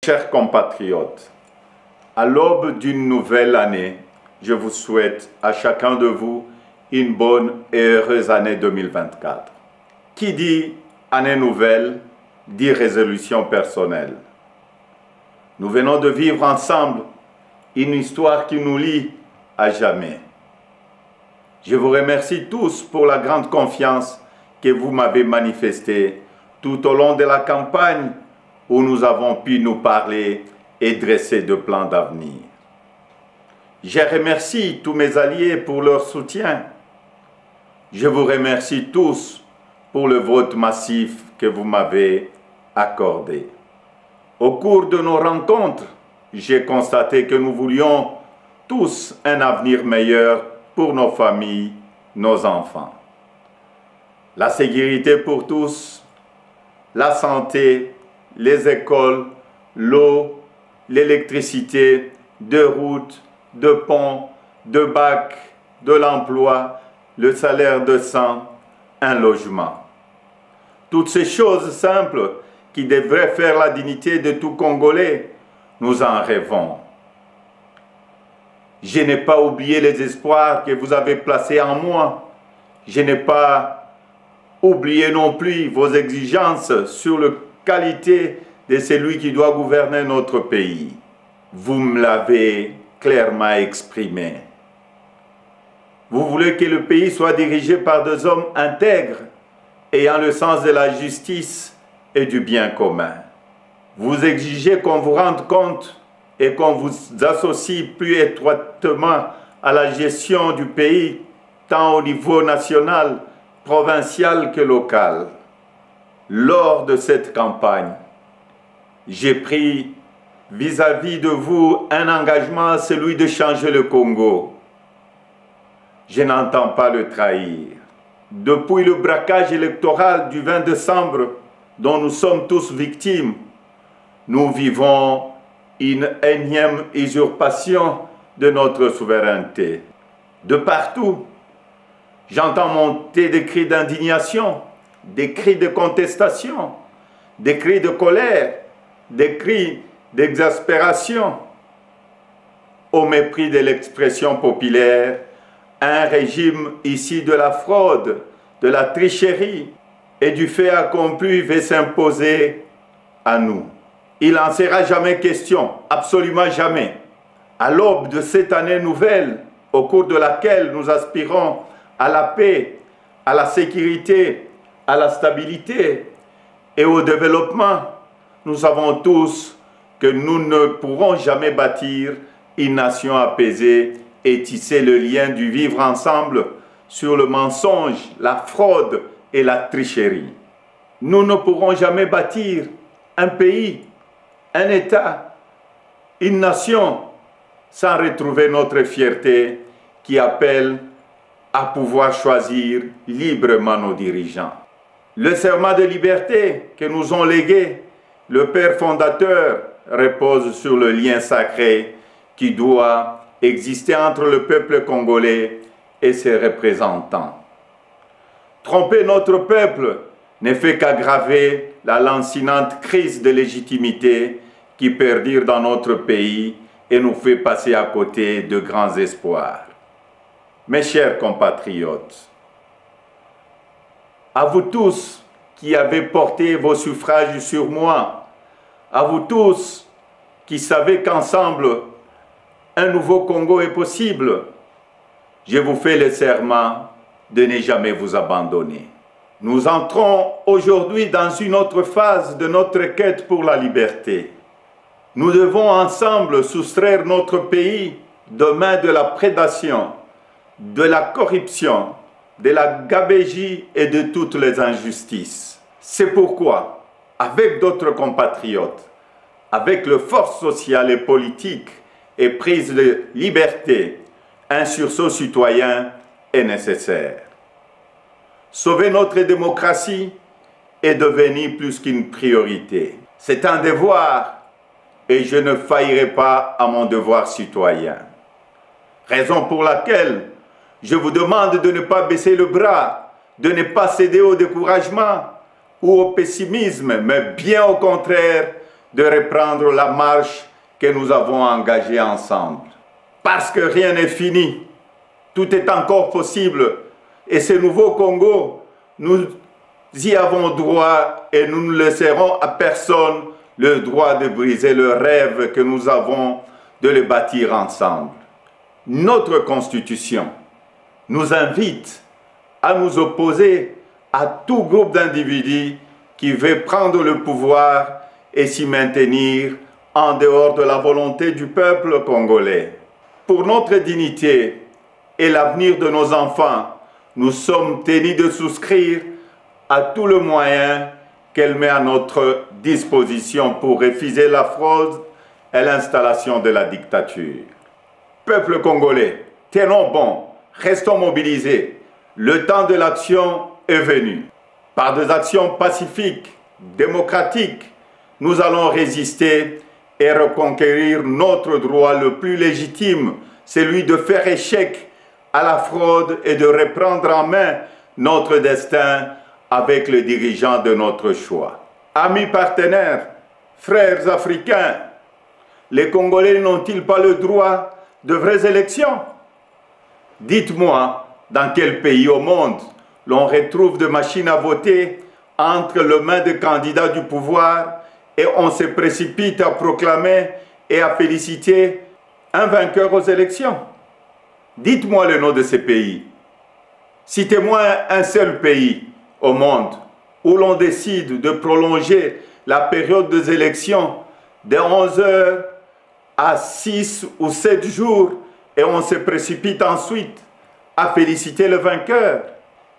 Chers compatriotes, à l'aube d'une nouvelle année, je vous souhaite à chacun de vous une bonne et heureuse année 2024. Qui dit année nouvelle, dit résolution personnelle. Nous venons de vivre ensemble une histoire qui nous lie à jamais. Je vous remercie tous pour la grande confiance que vous m'avez manifestée tout au long de la campagne où nous avons pu nous parler et dresser de plans d'avenir. Je remercie tous mes alliés pour leur soutien. Je vous remercie tous pour le vote massif que vous m'avez accordé. Au cours de nos rencontres, j'ai constaté que nous voulions tous un avenir meilleur pour nos familles, nos enfants. La sécurité pour tous, la santé, les écoles, l'eau, l'électricité, de routes, de ponts, de bacs, de l'emploi, le salaire décent, un logement. Toutes ces choses simples qui devraient faire la dignité de tout Congolais, nous en rêvons. Je n'ai pas oublié les espoirs que vous avez placés en moi. Je n'ai pas oublié non plus vos exigences sur la qualité de celui qui doit gouverner notre pays. Vous me l'avez clairement exprimé. Vous voulez que le pays soit dirigé par des hommes intègres, ayant le sens de la justice et du bien commun. Vous exigez qu'on vous rende compte et qu'on vous associe plus étroitement à la gestion du pays, tant au niveau national, provincial que local. Lors de cette campagne, j'ai pris vis-à-vis de vous un engagement, celui de changer le Congo. Je n'entends pas le trahir. Depuis le braquage électoral du 20 décembre, dont nous sommes tous victimes, nous vivons une énième usurpation de notre souveraineté. De partout, j'entends monter des cris d'indignation, des cris de contestation, des cris de colère, des cris d'exaspération. Au mépris de l'expression populaire, un régime issu de la fraude, de la tricherie et du fait accompli veut s'imposer à nous. Il n'en sera jamais question, absolument jamais. À l'aube de cette année nouvelle, au cours de laquelle nous aspirons à la paix, à la sécurité, à la stabilité et au développement, nous savons tous que nous ne pourrons jamais bâtir une nation apaisée et tisser le lien du vivre ensemble sur le mensonge, la fraude et la tricherie. Nous ne pourrons jamais bâtir un pays, un État, une nation sans retrouver notre fierté qui appelle à pouvoir choisir librement nos dirigeants. Le serment de liberté que nous ont légué le Père fondateur repose sur le lien sacré qui doit exister entre le peuple congolais et ses représentants. Tromper notre peuple ne fait qu'aggraver la lancinante crise de légitimité qui perdure dans notre pays et nous fait passer à côté de grands espoirs. Mes chers compatriotes, à vous tous qui avez porté vos suffrages sur moi, à vous tous qui savez qu'ensemble, un nouveau Congo est possible, je vous fais le serment de ne jamais vous abandonner. Nous entrons aujourd'hui dans une autre phase de notre quête pour la liberté. Nous devons ensemble soustraire notre pays demain de la prédation, de la corruption, de la gabegie et de toutes les injustices. C'est pourquoi, avec d'autres compatriotes, avec les forces sociales et politiques et prise de liberté, un sursaut citoyen est nécessaire. Sauver notre démocratie est devenu plus qu'une priorité. C'est un devoir et je ne faillirai pas à mon devoir citoyen. Raison pour laquelle je vous demande de ne pas baisser le bras, de ne pas céder au découragement ou au pessimisme, mais bien au contraire, de reprendre la marche que nous avons engagée ensemble. Parce que rien n'est fini, tout est encore possible. Et ce nouveau Congo, nous y avons droit et nous ne laisserons à personne le droit de briser le rêve que nous avons de le bâtir ensemble. Notre Constitution nous invite à nous opposer à tout groupe d'individus qui veut prendre le pouvoir et s'y maintenir en dehors de la volonté du peuple congolais. Pour notre dignité et l'avenir de nos enfants, nous sommes tenus de souscrire à tout le moyen qu'elle met à notre disposition pour refuser la fraude et l'installation de la dictature. Peuple congolais, tenons bon, restons mobilisés. Le temps de l'action est venu. Par des actions pacifiques, démocratiques, nous allons résister et reconquérir notre droit le plus légitime, celui de faire échec à la fraude et de reprendre en main notre destin avec les dirigeants de notre choix. Amis partenaires, frères africains, les Congolais n'ont-ils pas le droit de vraies élections? Dites-moi, dans quel pays au monde l'on retrouve des machines à voter entre les mains des candidats du pouvoir et on se précipite à proclamer et à féliciter un vainqueur aux élections? Dites-moi le nom de ces pays. Citez-moi un seul pays au monde où l'on décide de prolonger la période des élections de 11 heures à 6 ou 7 jours et on se précipite ensuite à féliciter le vainqueur.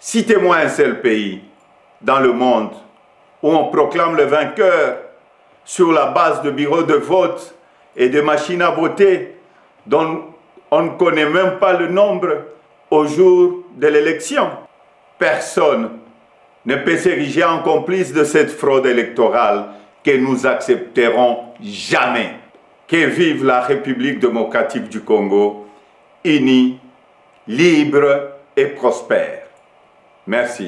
Citez-moi un seul pays dans le monde où on proclame le vainqueur sur la base de bureaux de vote et de machines à voter dont on ne connaît même pas le nombre au jour de l'élection. Personne ne peut s'ériger en complice de cette fraude électorale que nous accepterons jamais. Que vive la République démocratique du Congo, unie, libre et prospère. Merci.